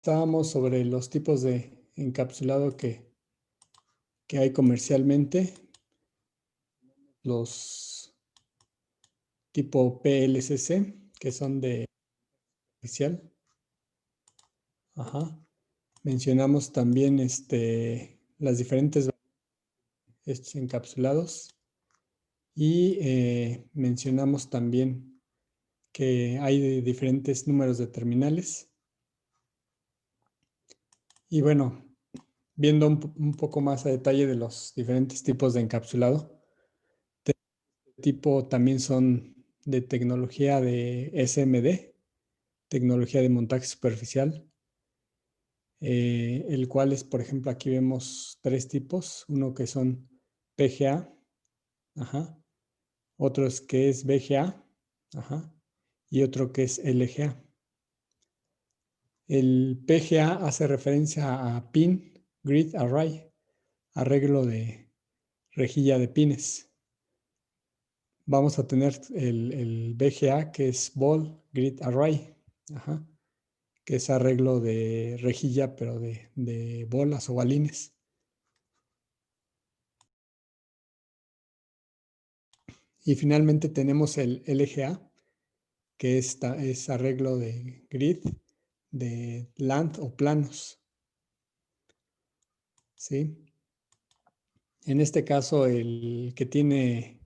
Estábamos sobre los tipos de encapsulado que hay comercialmente, los tipo PLCC, que son de oficial. Ajá. Mencionamos también las diferentes estos encapsulados y mencionamos también que hay de diferentes números de terminales. Y bueno, viendo un poco más a detalle de los diferentes tipos de encapsulado, tipo también son de tecnología de SMD, tecnología de montaje superficial, el cual es, por ejemplo, aquí vemos tres tipos, uno que son PGA, ajá, otro es que es VGA, ajá, y otro que es LGA. El PGA hace referencia a Pin Grid Array, arreglo de rejilla de pines. Vamos a tener el VGA, que es Ball Grid Array, ajá, que es arreglo de rejilla, pero de bolas o balines. Y finalmente tenemos el LGA, que es arreglo de grid, de land o planos. ¿Sí? En este caso, el que tiene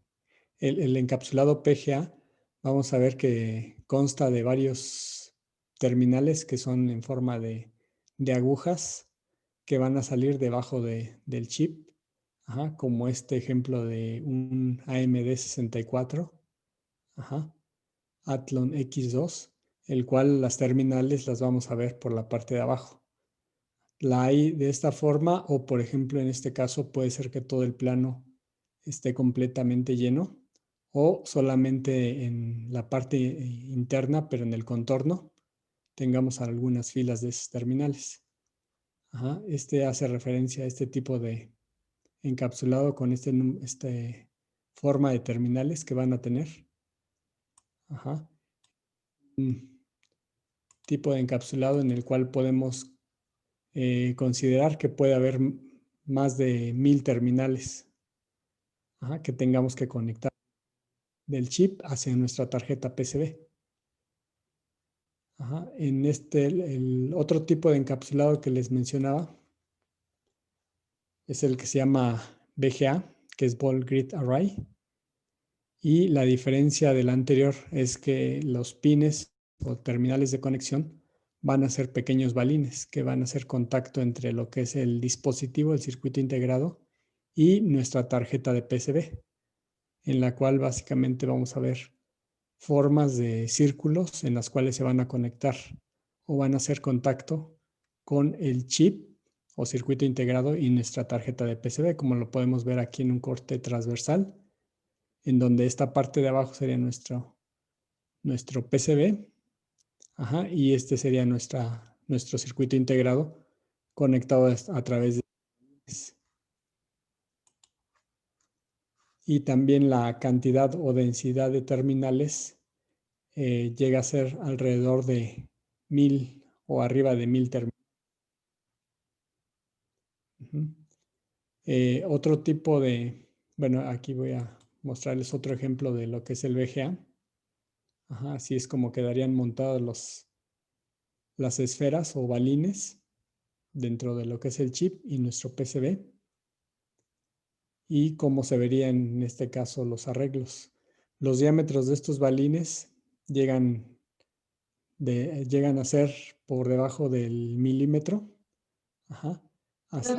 el encapsulado PGA, vamos a ver que consta de varios terminales que son en forma de agujas que van a salir debajo del chip, ajá, como este ejemplo de un AMD 64, ajá, Athlon X2, el cual las terminales las vamos a ver por la parte de abajo. La hay de esta forma o, por ejemplo, en este caso puede ser que todo el plano esté completamente lleno o solamente en la parte interna, pero en el contorno, tengamos algunas filas de esos terminales. Ajá, hace referencia a este tipo de encapsulado con este forma de terminales que van a tener. Ajá. Un tipo de encapsulado en el cual podemos considerar que puede haber más de 1000 terminales, ajá, que tengamos que conectar del chip hacia nuestra tarjeta PCB. Ajá. En el otro tipo de encapsulado que les mencionaba es el que se llama VGA, que es Ball Grid Array. Y la diferencia del anterior es que los pines o terminales de conexión van a ser pequeños balines que van a hacer contacto entre lo que es el dispositivo, el circuito integrado y nuestra tarjeta de PCB, en la cual básicamente vamos a ver formas de círculos en las cuales se van a conectar o van a hacer contacto con el chip o circuito integrado y nuestra tarjeta de PCB, como lo podemos ver aquí en un corte transversal, en donde esta parte de abajo sería nuestro PCB, ajá, y este sería nuestro circuito integrado conectado a través de... Y también la cantidad o densidad de terminales llega a ser alrededor de 1000 o arriba de 1000 terminales. Otro tipo bueno, aquí voy a mostrarles otro ejemplo de lo que es el VGA. Ajá, así es como quedarían montadas las esferas o balines dentro de lo que es el chip y nuestro PCB. Y cómo se verían en este caso los arreglos. Los diámetros de estos balines llegan a ser por debajo del milímetro. Ajá, hasta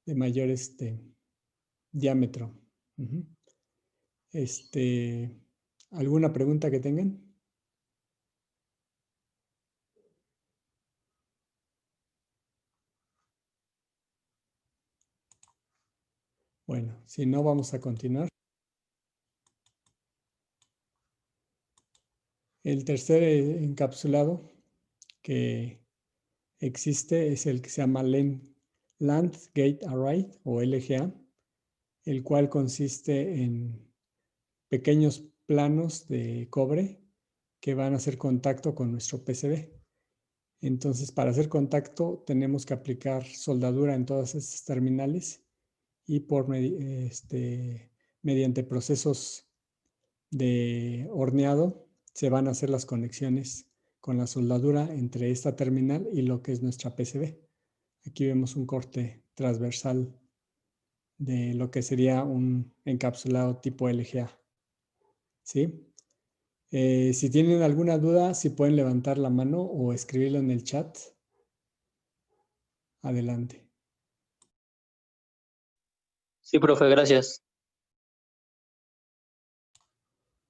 de mayor diámetro. Uh-huh. ¿Alguna pregunta que tengan? Bueno, si no, vamos a continuar. El tercer encapsulado que existe es el que se llama Land Gate Array o LGA, el cual consiste en pequeños planos de cobre que van a hacer contacto con nuestro PCB. Entonces, para hacer contacto tenemos que aplicar soldadura en todas estas terminales y mediante procesos de horneado se van a hacer las conexiones con la soldadura entre esta terminal y lo que es nuestra PCB. Aquí vemos un corte transversal de lo que sería un encapsulado tipo LGA. ¿Sí? Si tienen alguna duda, si pueden levantar la mano o escribirlo en el chat. Adelante. Sí, profe, gracias.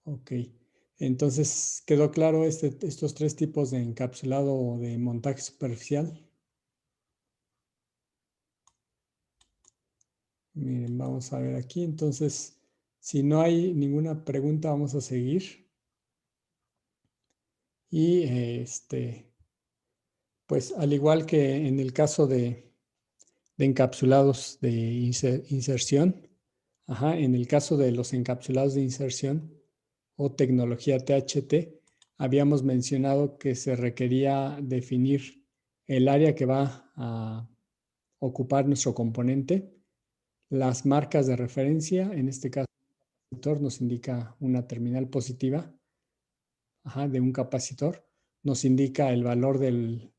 Ok. Entonces, ¿quedó claro estos tres tipos de encapsulado o de montaje superficial? Miren, vamos a ver aquí. Entonces, si no hay ninguna pregunta, vamos a seguir. Y pues al igual que en el caso de encapsulados de inserción, en el caso de los encapsulados de inserción o tecnología THT, habíamos mencionado que se requería definir el área que va a ocupar nuestro componente, las marcas de referencia, en este caso el capacitor nos indica una terminal positiva de un capacitor, nos indica el valor del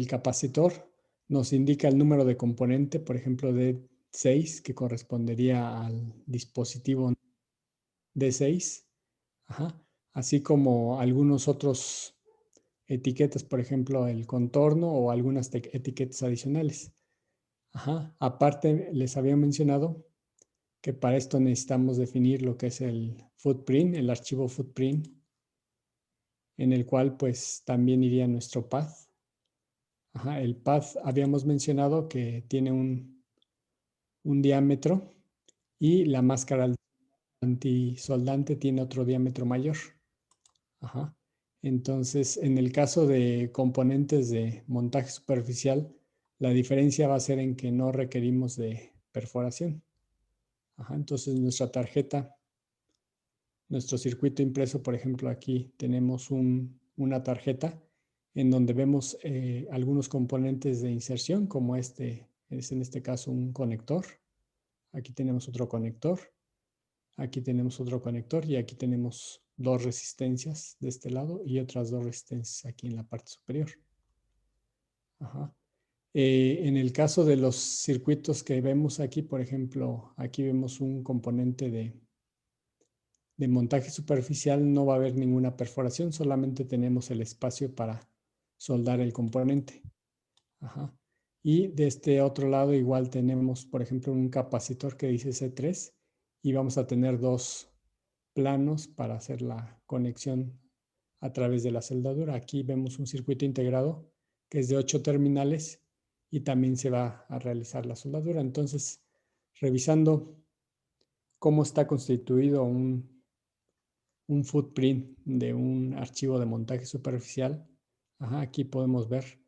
capacitor, nos indica el número de componente, por ejemplo, D6, que correspondería al dispositivo D6, así como algunos otros etiquetas, por ejemplo, el contorno o algunas etiquetas adicionales. Aparte, les había mencionado que para esto necesitamos definir lo que es el footprint, el archivo footprint, en el cual pues también iría nuestro path. El path habíamos mencionado que tiene un diámetro y la máscara antisoldante tiene otro diámetro mayor. Entonces, en el caso de componentes de montaje superficial, la diferencia va a ser en que no requerimos de perforación. Entonces, nuestra tarjeta, nuestro circuito impreso, por ejemplo, aquí tenemos una tarjeta en donde vemos algunos componentes de inserción, como este es en este caso un conector. Aquí tenemos otro conector. Aquí tenemos otro conector y aquí tenemos dos resistencias de este lado y otras dos resistencias aquí en la parte superior. En el caso de los circuitos que vemos aquí, por ejemplo, aquí vemos un componente de montaje superficial, no va a haber ninguna perforación, solamente tenemos el espacio para soldar el componente. Y de este otro lado igual tenemos, por ejemplo, un capacitor que dice C3 y vamos a tener dos planos para hacer la conexión a través de la soldadura. Aquí vemos un circuito integrado que es de 8 terminales y también se va a realizar la soldadura. Entonces, revisando cómo está constituido un footprint de un archivo de montaje superficial, aquí podemos ver,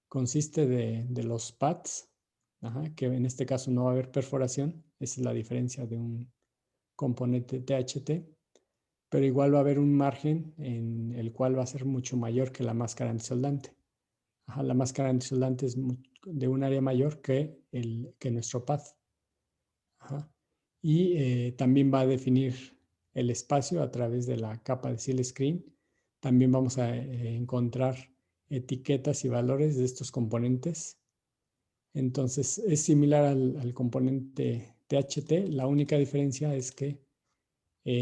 consiste de los pads, que en este caso no va a haber perforación, esa es la diferencia de un componente THT, pero igual va a haber un margen en el cual va a ser mucho mayor que la máscara antisoldante. La máscara antisoldante es de un área mayor que nuestro pad. Y también va a definir el espacio a través de la capa de seal screen. También vamos a encontrar etiquetas y valores de estos componentes. Entonces es similar al componente THT. La única diferencia es que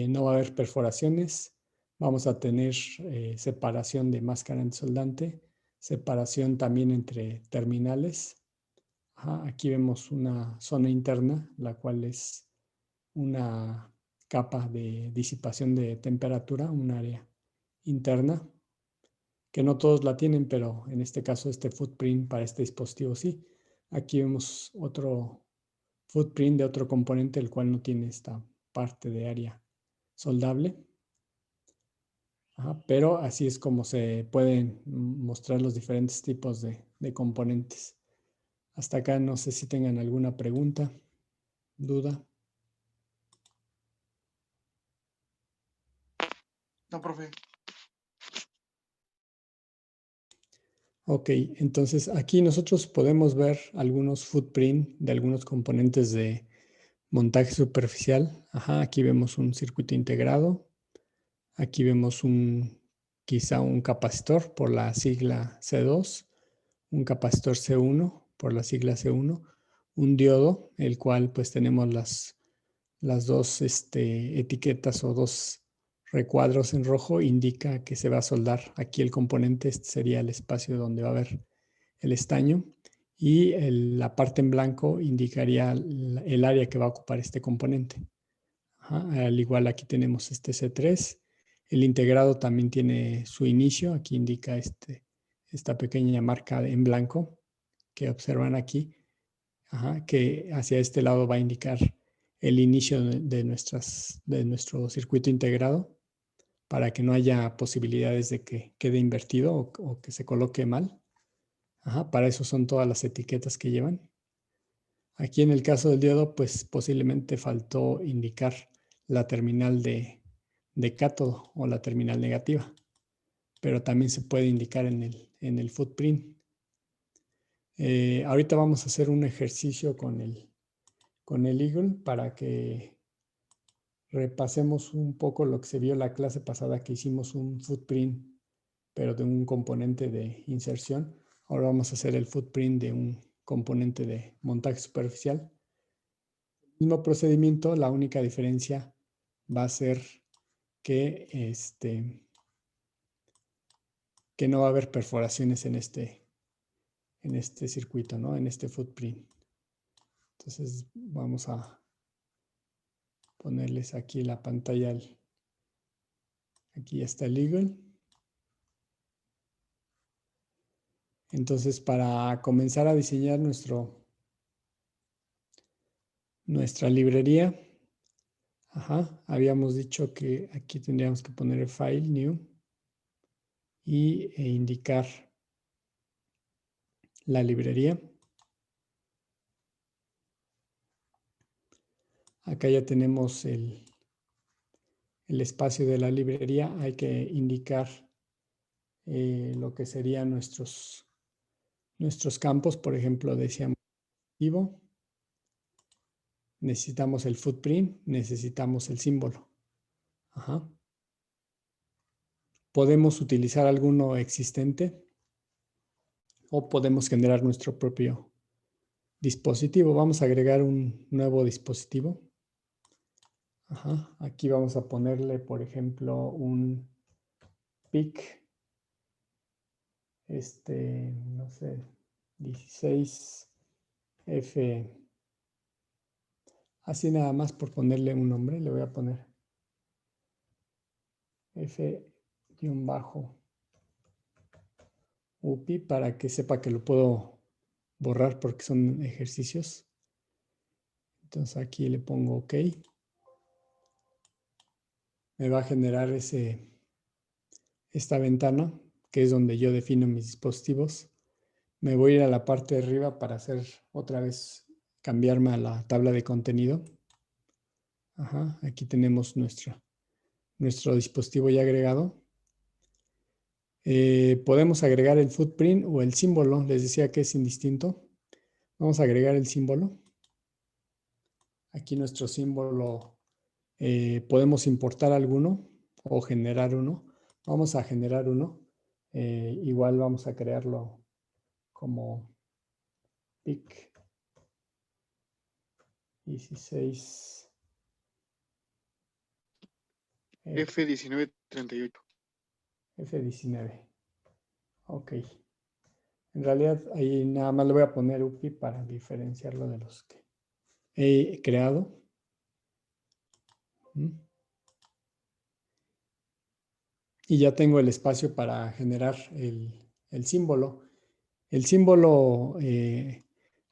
no va a haber perforaciones. Vamos a tener separación de máscara antisoldante, separación también entre terminales. Aquí vemos una zona interna, la cual es una capa de disipación de temperatura, un área interna, que no todos la tienen, pero en este caso este footprint para este dispositivo sí. Aquí vemos otro footprint de otro componente, el cual no tiene esta parte de área soldable. Pero así es como se pueden mostrar los diferentes tipos de componentes. Hasta acá no sé si tengan alguna pregunta, duda. No, profe. Ok, entonces aquí nosotros podemos ver algunos footprint de algunos componentes de montaje superficial. Ajá, aquí vemos un circuito integrado. Aquí vemos quizá un capacitor por la sigla C2, un capacitor C1 por la sigla C1, un diodo, el cual pues tenemos las dos etiquetas o dos recuadros en rojo, indica que se va a soldar aquí el componente. Este sería el espacio donde va a haber el estaño, y la parte en blanco indicaría el área que va a ocupar este componente. Ajá, al igual aquí tenemos este C3. El integrado también tiene su inicio. Aquí indica esta pequeña marca en blanco que observan aquí. Ajá, que hacia este lado va a indicar el inicio de nuestro circuito integrado, para que no haya posibilidades de que quede invertido o que se coloque mal. Ajá, para eso son todas las etiquetas que llevan. Aquí en el caso del diodo, pues posiblemente faltó indicar la terminal de cátodo o la terminal negativa, pero también se puede indicar en el footprint. Ahorita vamos a hacer un ejercicio con el Eagle para que repasemos un poco lo que se vio en la clase pasada, que hicimos un footprint, pero de un componente de inserción. Ahora vamos a hacer el footprint de un componente de montaje superficial. Mismo procedimiento, la única diferencia va a ser que, que no va a haber perforaciones en este circuito, ¿no? En este footprint. Entonces vamos a ponerles aquí la pantalla. Aquí está el Eagle. Entonces, para comenzar a diseñar nuestra librería, habíamos dicho que aquí tendríamos que poner File, New, e indicar la librería. Acá ya tenemos el espacio de la librería. Hay que indicar lo que serían nuestros campos. Por ejemplo, decíamos activo, necesitamos el footprint, necesitamos el símbolo. Ajá. Podemos utilizar alguno existente o podemos generar nuestro propio dispositivo. Vamos a agregar un nuevo dispositivo. Ajá. Aquí vamos a ponerle, por ejemplo, un PIC, no sé, 16F. Así nada más por ponerle un nombre, le voy a poner F-UPI para que sepa que lo puedo borrar porque son ejercicios. Entonces aquí le pongo OK. Me va a generar esta ventana, que es donde yo defino mis dispositivos. Me voy a ir a la parte de arriba para hacer otra vez, cambiarme a la tabla de contenido. Ajá, aquí tenemos nuestro dispositivo ya agregado. Podemos agregar el footprint o el símbolo. Les decía que es indistinto. Vamos a agregar el símbolo. Aquí nuestro símbolo, podemos importar alguno o generar uno. Vamos a generar uno. Igual vamos a crearlo como PIC 16 F1938. F19. Ok. En realidad ahí nada más le voy a poner UPI para diferenciarlo de los que he creado. Y ya tengo el espacio para generar el símbolo. El símbolo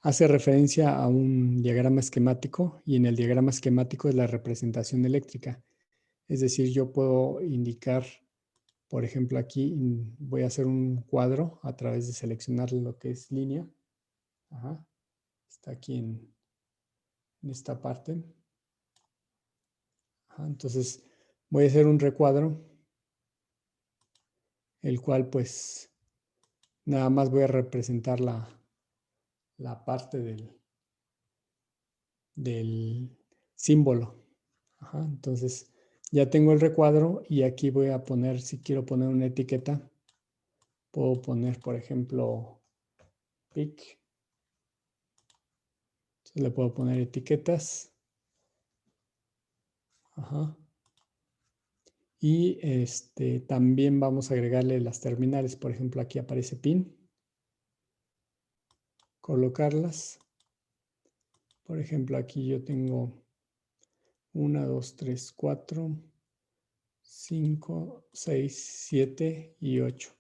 hace referencia a un diagrama esquemático, y en el diagrama esquemático es la representación eléctrica. Es decir, yo puedo indicar, por ejemplo, aquí voy a hacer un cuadro a través de seleccionar lo que es línea. Ajá. Está aquí en esta parte. Ajá. Entonces voy a hacer un recuadro el cual pues nada más voy a representar la parte del símbolo. Ajá, entonces ya tengo el recuadro y aquí voy a poner, si quiero poner una etiqueta, puedo poner, por ejemplo, pic. Entonces le puedo poner etiquetas. Ajá. Y también vamos a agregarle las terminales. Por ejemplo, aquí aparece pin. Colocarlas. Por ejemplo, aquí yo tengo 1, 2, 3, 4, 5, 6, 7 y 8.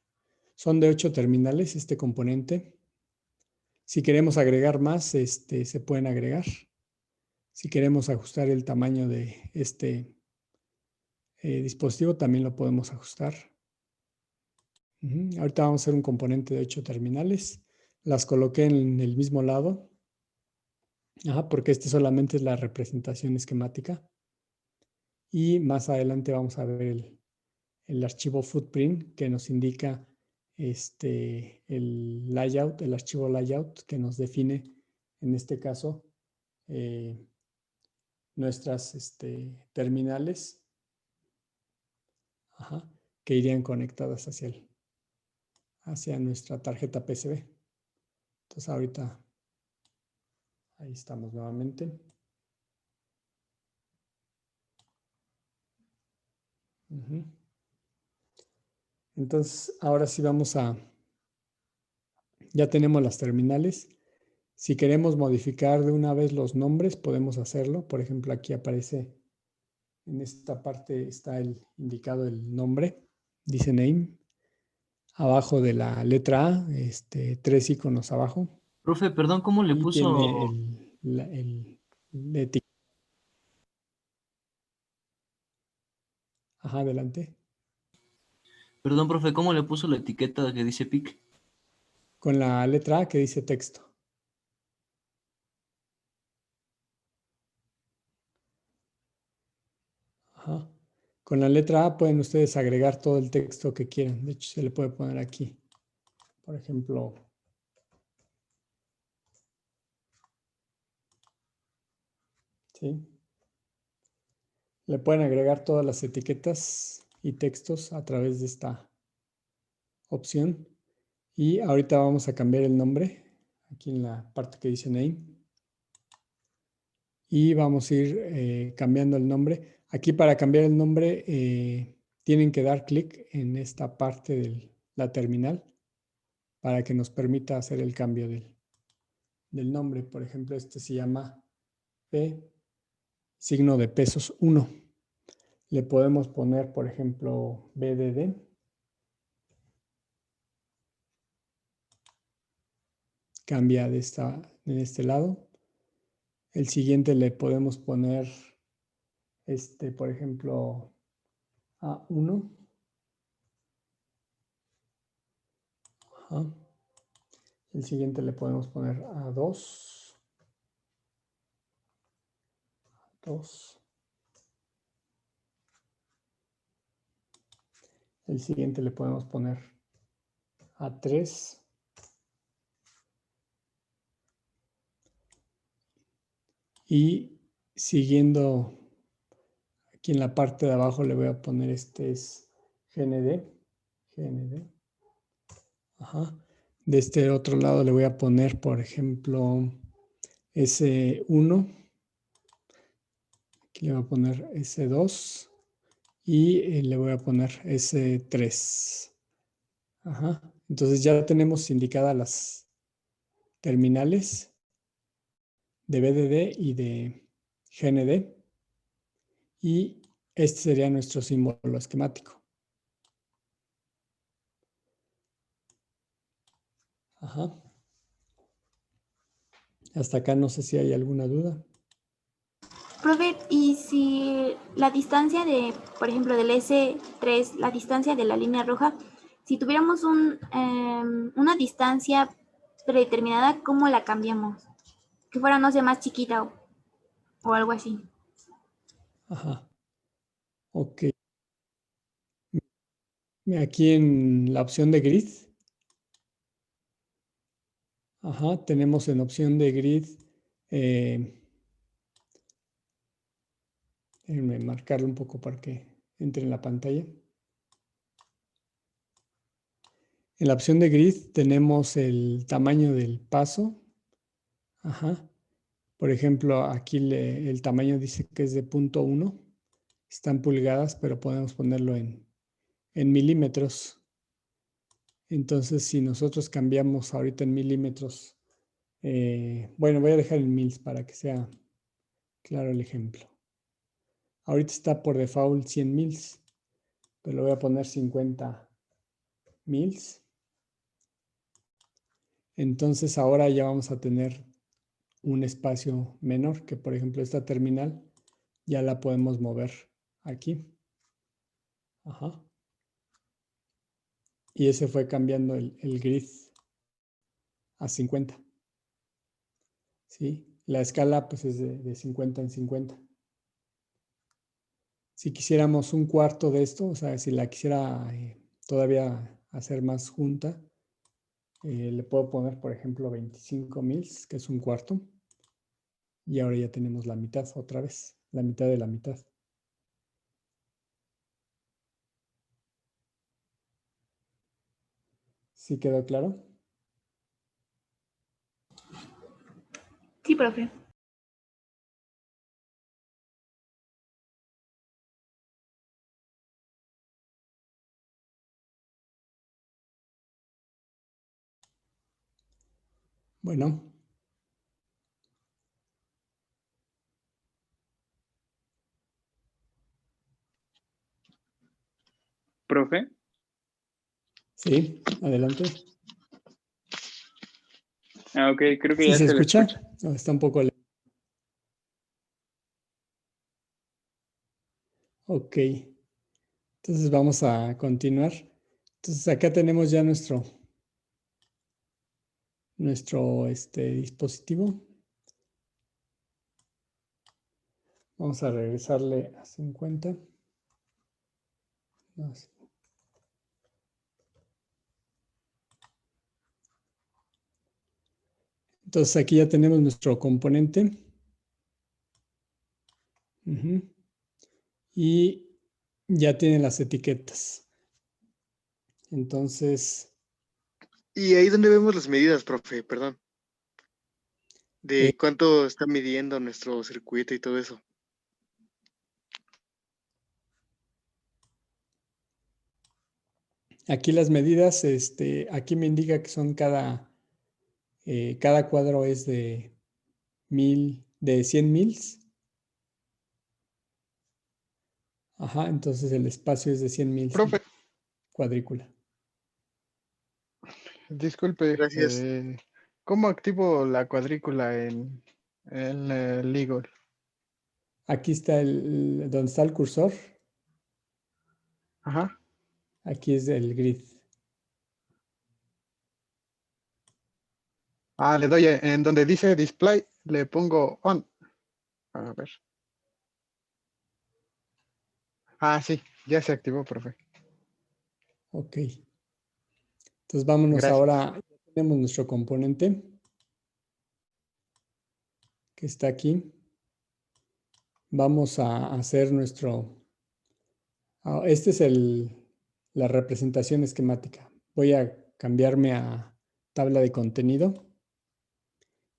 Son de 8 terminales este componente. Si queremos agregar más, se pueden agregar. Si queremos ajustar el tamaño de este dispositivo, también lo podemos ajustar. Ahorita vamos a hacer un componente de 8 terminales. Las coloqué en el mismo lado. Porque este solamente es la representación esquemática. Y más adelante vamos a ver el archivo footprint que nos indica el layout, el archivo layout que nos define, en este caso, nuestras terminales que irían conectadas hacia nuestra tarjeta PCB. Entonces ahorita ahí estamos nuevamente. Entonces ahora sí ya tenemos las terminales. Si queremos modificar de una vez los nombres, podemos hacerlo. Por ejemplo, aquí aparece, en esta parte está indicado el nombre, dice name. Abajo de la letra A, 3 iconos abajo. Profe, perdón, ¿cómo le Y puso? tiene la etiqueta. Ajá, adelante. Perdón, profe, ¿cómo le puso la etiqueta que dice PIC? Con la letra A que dice texto. Ajá. Con la letra A pueden ustedes agregar todo el texto que quieran. De hecho, se le puede poner aquí. Por ejemplo, ¿sí? Le pueden agregar todas las etiquetas y textos a través de esta opción. Y ahorita vamos a cambiar el nombre, aquí en la parte que dice name. Y vamos a ir cambiando el nombre. Aquí para cambiar el nombre tienen que dar clic en esta parte de la terminal para que nos permita hacer el cambio del nombre. Por ejemplo, este se llama P, signo de pesos 1. Le podemos poner, por ejemplo, BDD. Cambia de este lado. El siguiente le podemos poner, por ejemplo, A1. Ajá. El siguiente le podemos poner A2. 2. El siguiente le podemos poner A3. Y siguiendo aquí en la parte de abajo le voy a poner es GND. GND. Ajá. De este otro lado le voy a poner, por ejemplo, S1. Aquí le voy a poner S2. Y le voy a poner S3. Ajá. Entonces ya tenemos indicadas las terminales de BDD y de GND. Y este sería nuestro símbolo esquemático. Ajá. Hasta acá no sé si hay alguna duda. Profe, y si la distancia por ejemplo, del S3, la distancia de la línea roja, si tuviéramos una distancia predeterminada, ¿cómo la cambiamos? Que fuera, no sé, más chiquita o algo así. Ajá. Ok. Aquí en la opción de grid. Ajá, tenemos en opción de grid. Déjenme marcarlo un poco para que entre en la pantalla. En la opción de grid tenemos el tamaño del paso. Ajá. Por ejemplo, aquí el tamaño dice que es de 0.1. Está en pulgadas, pero podemos ponerlo en milímetros. Entonces, si nosotros cambiamos ahorita en milímetros, bueno, voy a dejar en mils para que sea claro el ejemplo. Ahorita está por default 100 mils, pero le voy a poner 50 mils. Entonces, ahora ya vamos a tener un espacio menor, que por ejemplo esta terminal ya la podemos mover aquí. Ajá. Y ese fue cambiando el grid a 50. ¿Sí? La escala pues es de 50 en 50. Si quisiéramos un cuarto de esto, o sea, si la quisiera todavía hacer más junta, le puedo poner, por ejemplo, 25 mils, que es un cuarto. Y ahora ya tenemos la mitad otra vez, la mitad de la mitad. ¿Sí quedó claro? Sí, profe. Bueno, Profe, sí, adelante. ok, creo que ¿Sí ya se se le escucha? escucha. No, está un poco lento. Ok, entonces vamos a continuar. Entonces acá tenemos ya nuestro dispositivo. Vamos a regresarle a 50. No, entonces aquí ya tenemos nuestro componente. Y ya tiene las etiquetas. Entonces, Y ahí donde vemos las medidas, profe, perdón. De cuánto está midiendo nuestro circuito y todo eso. aquí las medidas, aquí me indica que son cada cuadro es de 100 mils. Ajá, entonces el espacio es de 100 mils Profe, cuadrícula. disculpe, Gracias. ¿cómo activo la cuadrícula en el Eagle? Aquí está donde está el cursor. Ajá. Aquí es el grid. Ah, le doy en donde dice display, le pongo on. A ver. Ah, sí, ya se activó, profe. Ok. Entonces vámonos Gracias. ahora. Tenemos nuestro componente que está aquí. Vamos a hacer este es la representación esquemática. Voy a cambiarme a tabla de contenido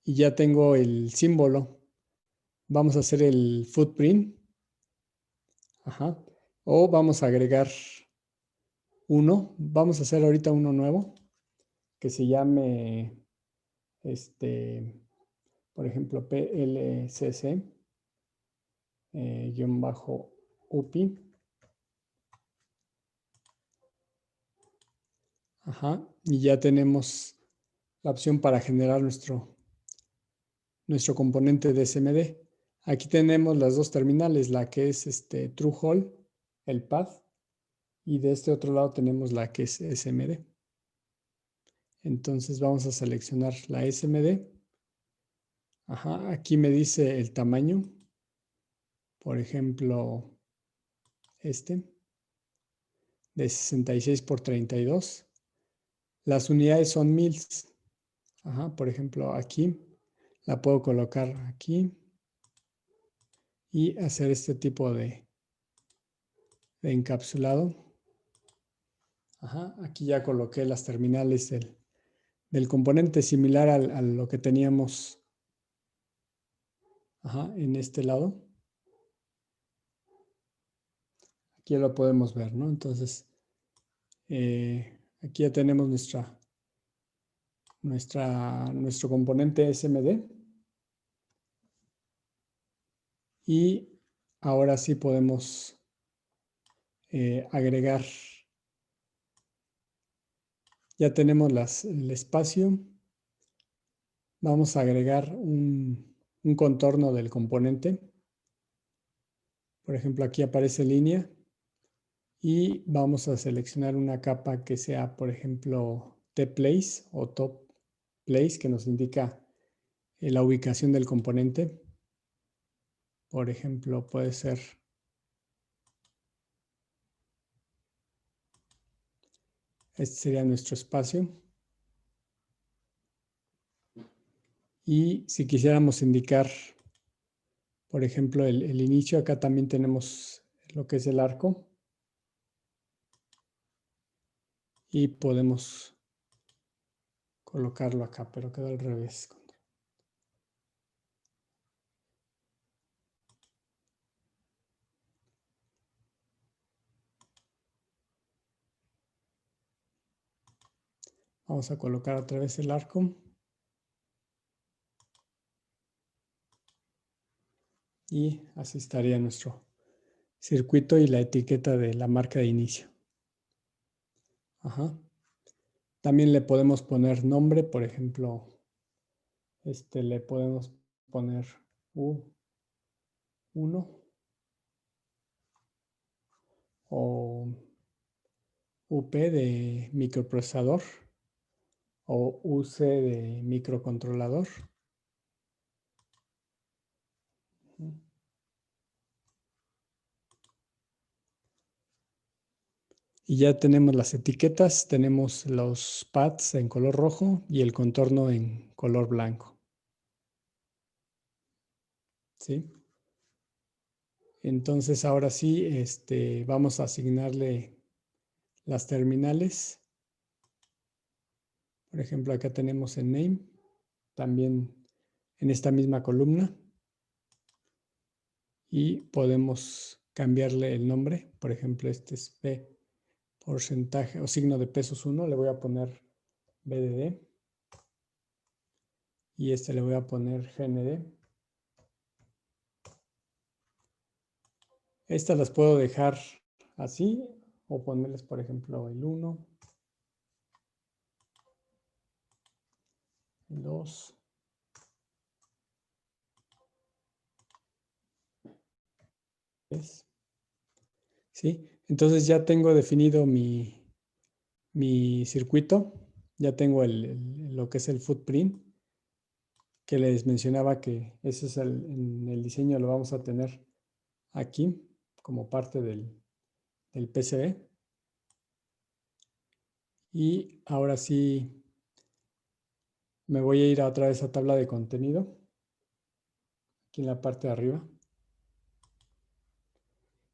y ya tengo el símbolo. Vamos a hacer el footprint. Ajá. O vamos a agregar uno. Vamos a hacer ahorita uno nuevo que se llame, por ejemplo, PLCC -UPI. Ajá. Y ya tenemos la opción para generar nuestro componente de SMD. Aquí tenemos las dos terminales, la que es True Hall, el pad, y de este otro lado tenemos la que es SMD. Entonces vamos a seleccionar la SMD. Ajá, aquí me dice el tamaño, por ejemplo, de 66 por 32. Las unidades son mils. Ajá, por ejemplo, aquí la puedo colocar aquí y hacer este tipo de encapsulado. Ajá, aquí ya coloqué las terminales del componente similar a lo que teníamos, ajá, en este lado. Aquí ya lo podemos ver, ¿no? Entonces, aquí ya tenemos nuestro componente SMD. Y ahora sí podemos agregar. Ya tenemos el espacio. Vamos a agregar un contorno del componente. Por ejemplo, aquí aparece línea. Y vamos a seleccionar una capa que sea, por ejemplo, T-Place o Top Place, que nos indica la ubicación del componente. Por ejemplo, puede ser este sería nuestro espacio. Y si quisiéramos indicar, por ejemplo, el inicio, acá también tenemos lo que es el arco. Y podemos colocarlo acá, pero quedó al revés. Vamos a colocar otra vez el arco. Y así estaría nuestro circuito y la etiqueta de la marca de inicio. Ajá. También le podemos poner nombre, por ejemplo, le podemos poner U1 o UP de microprocesador o UC de microcontrolador. Y ya tenemos las etiquetas, tenemos los pads en color rojo y el contorno en color blanco. ¿Sí? Entonces ahora sí, vamos a asignarle las terminales. Por ejemplo, acá tenemos en name, también en esta misma columna. Y podemos cambiarle el nombre. Por ejemplo, este es P porcentaje o signo de pesos 1. Le voy a poner BDD. Y le voy a poner GND. Estas las puedo dejar así o ponerles, por ejemplo, el 1, el 2, ¿sí? Entonces ya tengo definido mi circuito, ya tengo lo que es el footprint, que les mencionaba que ese es en el diseño lo vamos a tener aquí como parte del PCB. Y ahora sí me voy a ir otra vez a tabla de contenido, aquí en la parte de arriba.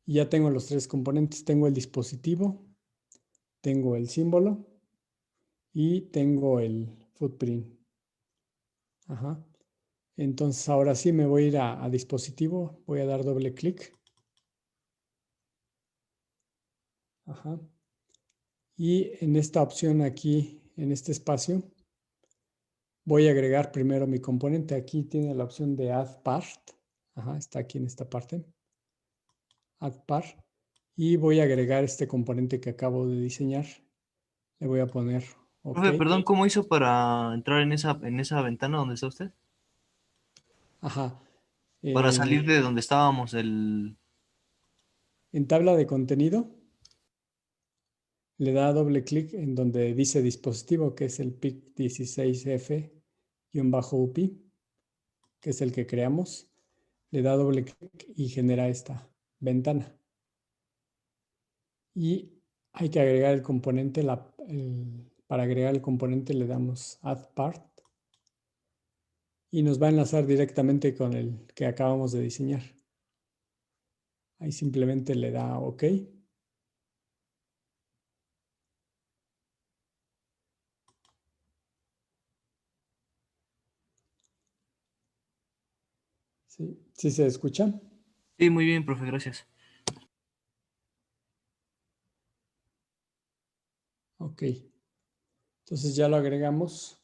Y ya tengo los tres componentes. Tengo el dispositivo, tengo el símbolo y tengo el footprint. Ajá. Entonces ahora sí me voy a ir a dispositivo. Voy a dar doble clic. Ajá. Y en esta opción aquí, en este espacio, voy a agregar primero mi componente. Aquí tiene la opción de Add Part. Ajá, está aquí en esta parte. Add Part. Y voy a agregar este componente que acabo de diseñar. Le voy a poner OK. Profe, perdón, ¿cómo hizo para entrar en esa ventana donde está usted? Ajá. Para salir de donde estábamos, En tabla de contenido, le da doble clic en donde dice dispositivo, que es el PIC 16F-UPI, que es el que creamos. Le da doble clic y genera esta ventana. Y hay que agregar el componente. Para agregar el componente le damos Add Part y nos va a enlazar directamente con el que acabamos de diseñar. Ahí simplemente le da OK. ¿Sí? ¿Sí se escucha? Sí, muy bien, profe, gracias. Ok. Entonces ya lo agregamos.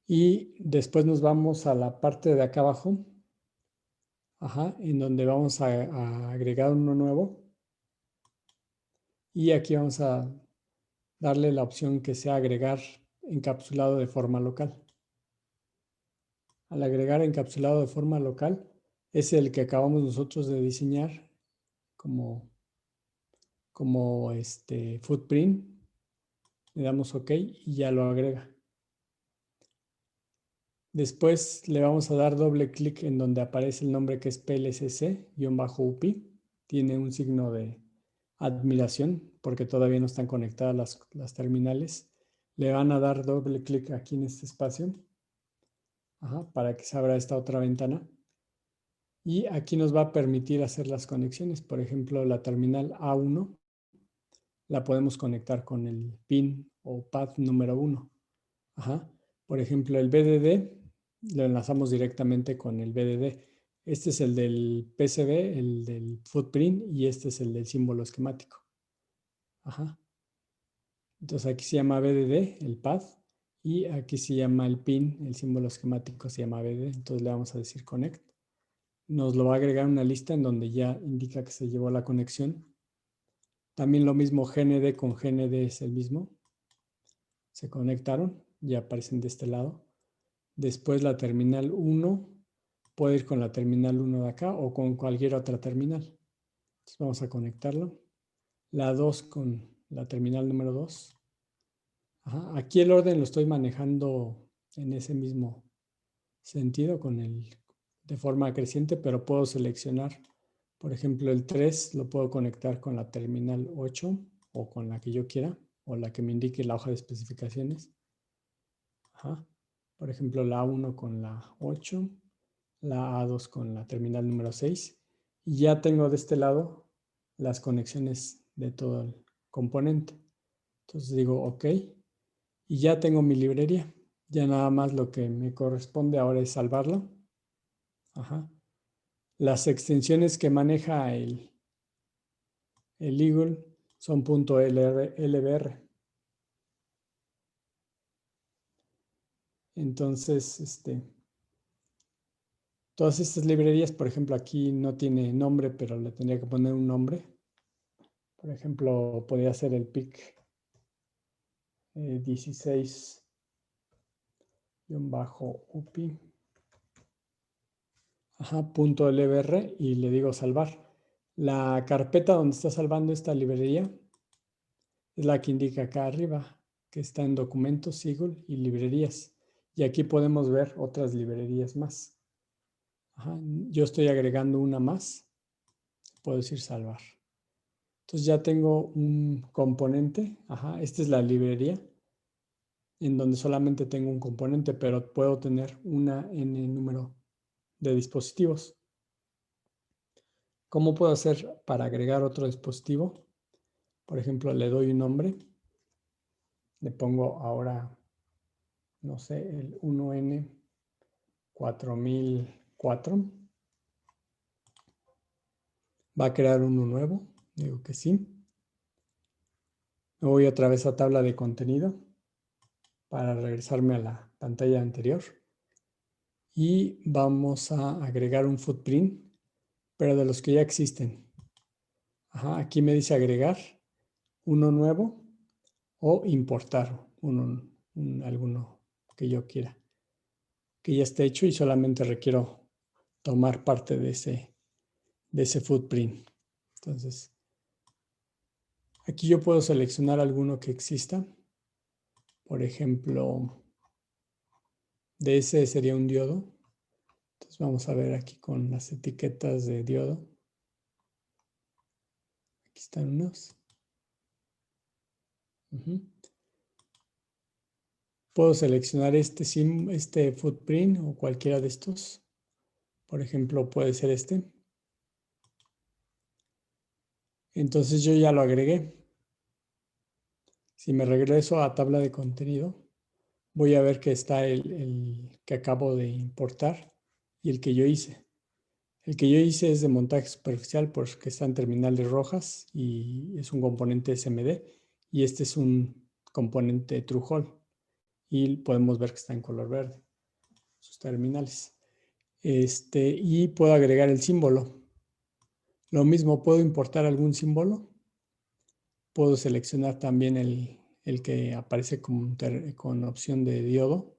Y después nos vamos a la parte de acá abajo. Ajá, en donde vamos a agregar uno nuevo. Y aquí vamos a darle la opción que sea agregar encapsulado de forma local. Al agregar encapsulado de forma local, es el que acabamos nosotros de diseñar como footprint. Le damos OK y ya lo agrega. Después le vamos a dar doble clic en donde aparece el nombre que es PLCC-UPI. Tiene un signo de admiración porque todavía no están conectadas las terminales. Le van a dar doble clic aquí en este espacio. Ajá, para que se abra esta otra ventana. Y aquí nos va a permitir hacer las conexiones. Por ejemplo, la terminal A1 la podemos conectar con el pin o pad número 1. Ajá. Por ejemplo, el BDD lo enlazamos directamente con el BDD. Este es el del PCB, el del footprint, y este es el del símbolo esquemático. Ajá. Entonces aquí se llama BDD, el pad, y aquí se llama el pin, el símbolo esquemático se llama BDD. Entonces le vamos a decir connect. Nos lo va a agregar una lista en donde ya indica que se llevó la conexión. También lo mismo GND con GND es el mismo. Se conectaron, ya aparecen de este lado. Después la terminal 1 puede ir con la terminal 1 de acá o con cualquier otra terminal. Entonces vamos a conectarlo. La 2 con la terminal número 2. Ajá. Aquí el orden lo estoy manejando en ese mismo sentido de forma creciente, pero puedo seleccionar, por ejemplo, el 3 lo puedo conectar con la terminal 8 o con la que yo quiera o la que me indique la hoja de especificaciones. Ajá. Por ejemplo, la A1 con la 8, la A2 con la terminal número 6 y ya tengo de este lado las conexiones de todo el componente. Entonces digo OK y ya tengo mi librería. Ya nada más lo que me corresponde ahora es salvarlo. Ajá. Las extensiones que maneja el Eagle son .lbr. Entonces, todas estas librerías, por ejemplo, aquí no tiene nombre, pero le tendría que poner un nombre. Por ejemplo, podría ser el PIC 16-UPI. Ajá, .lbr y le digo salvar. La carpeta donde está salvando esta librería es la que indica acá arriba, que está en documentos, Eagle y librerías. Y aquí podemos ver otras librerías más. Ajá, yo estoy agregando una más. Puedo decir salvar. Entonces ya tengo un componente. Ajá, esta es la librería en donde solamente tengo un componente, pero puedo tener una n número de dispositivos. ¿Cómo puedo hacer para agregar otro dispositivo? Por ejemplo, le doy un nombre. Le pongo ahora, no sé, el 1N4004. Va a crear uno nuevo. Digo que sí. Me voy otra vez a tabla de contenido para regresarme a la pantalla anterior. Y vamos a agregar un footprint, pero de los que ya existen. Ajá, aquí me dice agregar uno nuevo o importar alguno que yo quiera, que ya esté hecho y solamente requiero tomar parte de ese footprint. Entonces, aquí yo puedo seleccionar alguno que exista. Por ejemplo, de ese sería un diodo. Entonces vamos a ver aquí con las etiquetas de diodo. Aquí están unos. Puedo seleccionar este footprint o cualquiera de estos. Por ejemplo, puede ser este. Entonces yo ya lo agregué. Si me regreso a tabla de contenido, voy a ver que está el que acabo de importar y el que yo hice. El que yo hice es de montaje superficial porque está en terminales rojas y es un componente SMD. Y este es un componente TrueHole. Y podemos ver que está en color verde, sus terminales. Y puedo agregar el símbolo. Lo mismo, puedo importar algún símbolo. Puedo seleccionar también el que aparece con opción de diodo.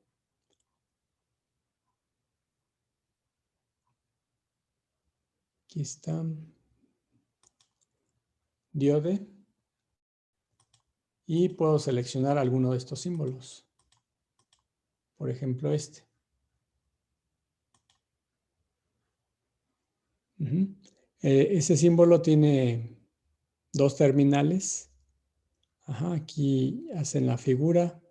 Aquí está. Diode. Y puedo seleccionar alguno de estos símbolos. Por ejemplo, este. Ese símbolo tiene dos terminales. Aquí hacen la figura,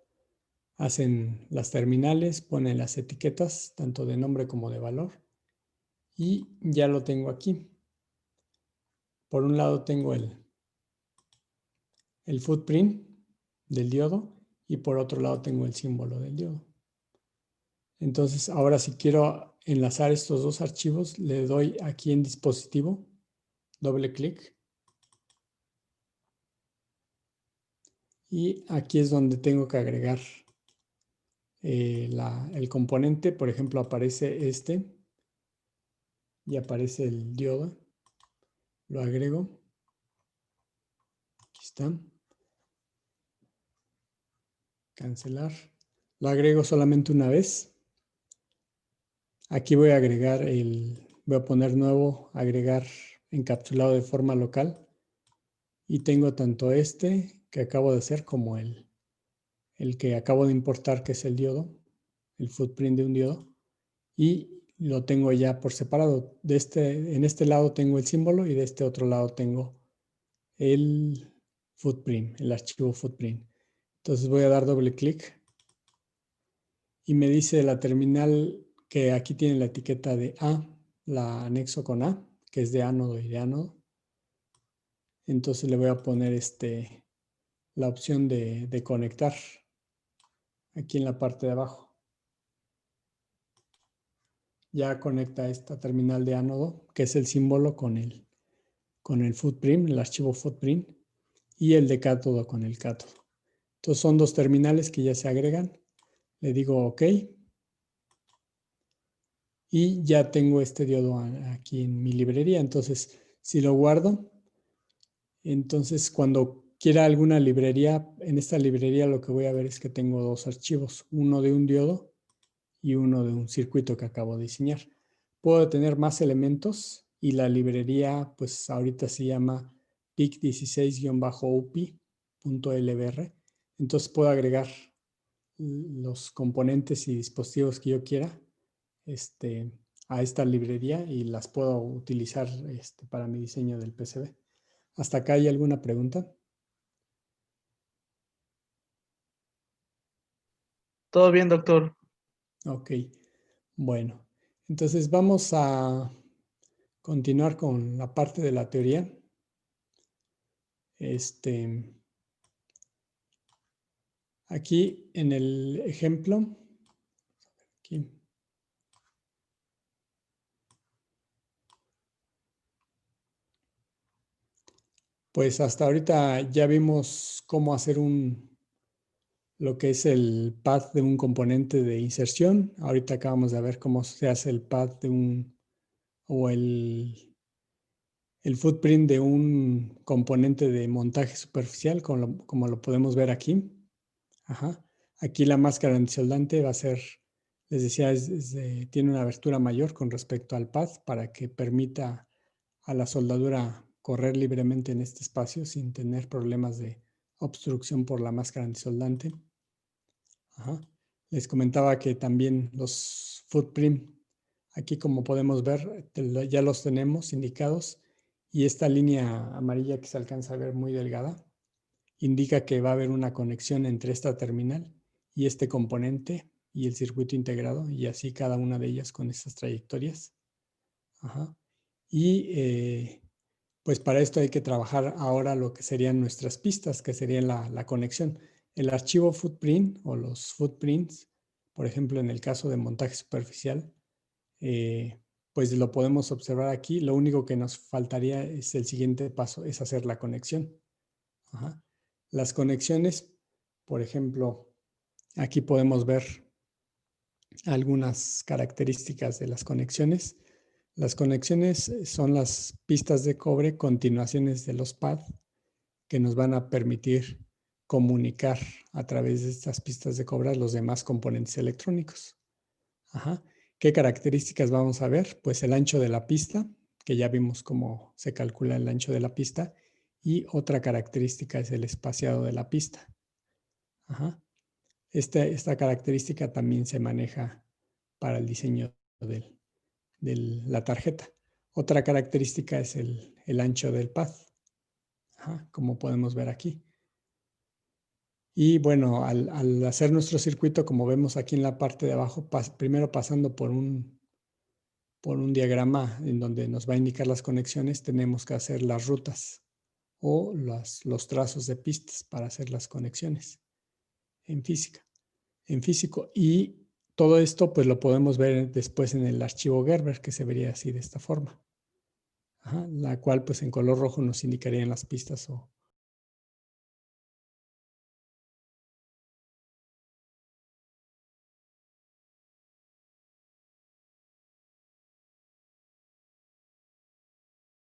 hacen las terminales, ponen las etiquetas, tanto de nombre como de valor. Y ya lo tengo aquí. Por un lado tengo el footprint del diodo y por otro lado tengo el símbolo del diodo. Entonces, ahora si quiero enlazar estos dos archivos, le doy aquí en dispositivo, doble clic. Y aquí es donde tengo que agregar el componente. Por ejemplo, aparece este y aparece el diodo. Lo agrego. Aquí está. Cancelar. Lo agrego solamente una vez. Aquí voy a agregar voy a poner nuevo, agregar encapsulado de forma local. Y tengo tanto este que acabo de hacer como el que acabo de importar, que es el diodo, el footprint de un diodo. Y lo tengo ya por separado. En este lado tengo el símbolo y de este otro lado tengo el footprint, el archivo footprint. Entonces voy a dar doble clic y me dice la terminal que aquí tiene la etiqueta de A, la anexo con A, que es de ánodo y de ánodo. Entonces le voy a poner la opción de conectar aquí en la parte de abajo. Ya conecta esta terminal de ánodo, que es el símbolo con el footprint, el archivo footprint, y el de cátodo con el cátodo. Entonces son dos terminales que ya se agregan. Le digo OK. Y ya tengo este diodo aquí en mi librería. Entonces, si lo guardo, entonces cuando quiera alguna librería, en esta librería lo que voy a ver es que tengo dos archivos, uno de un diodo y uno de un circuito que acabo de diseñar. Puedo tener más elementos y la librería, pues ahorita se llama PIC16-UPI.lbr. Entonces puedo agregar los componentes y dispositivos que yo quiera a esta librería y las puedo utilizar para mi diseño del PCB. ¿Hasta acá hay alguna pregunta? Todo bien, doctor. Ok, bueno. Entonces vamos a continuar con la parte de la teoría. Aquí en el ejemplo, aquí. Pues hasta ahorita ya vimos cómo hacer lo que es el path de un componente de inserción. Ahorita acabamos de ver cómo se hace el path o el footprint de un componente de montaje superficial, como lo podemos ver aquí. Aquí la máscara antisoldante va a ser, les decía, tiene una abertura mayor con respecto al path para que permita a la soldadura correr libremente en este espacio sin tener problemas de obstrucción por la máscara antisoldante. Les comentaba que también los footprint, aquí como podemos ver, ya los tenemos indicados Y esta línea amarilla que se alcanza a ver muy delgada indica que va a haber una conexión entre esta terminal y este componente y el circuito integrado, y así cada una de ellas con estas trayectorias. Ajá. Y pues para esto hay que trabajar ahora lo que serían nuestras pistas, que sería la conexión. El archivo footprint o los footprints, por ejemplo, en el caso de montaje superficial, pues lo podemos observar aquí. Lo único que nos faltaría es el siguiente paso, es hacer la conexión. Ajá. Las conexiones, por ejemplo, aquí podemos ver algunas características de las conexiones. Las conexiones son las pistas de cobre, continuaciones de los PAD, que nos van a permitir comunicar a través de estas pistas de cobre a los demás componentes electrónicos. Ajá. ¿Qué características vamos a ver? Pues el ancho de la pista, que ya vimos cómo se calcula el ancho de la pista, y otra característica es el espaciado de la pista. Ajá. Esta característica también se maneja para el diseño de la tarjeta. Otra característica es el ancho del pad, como podemos ver aquí. Y bueno, al hacer nuestro circuito, como vemos aquí en la parte de abajo, primero pasando por un diagrama en donde nos va a indicar las conexiones, tenemos que hacer las rutas o los trazos de pistas para hacer las conexiones en físico. Y todo esto pues lo podemos ver después en el archivo Gerber, que se vería así de esta forma. La cual pues en color rojo nos indicarían las pistas o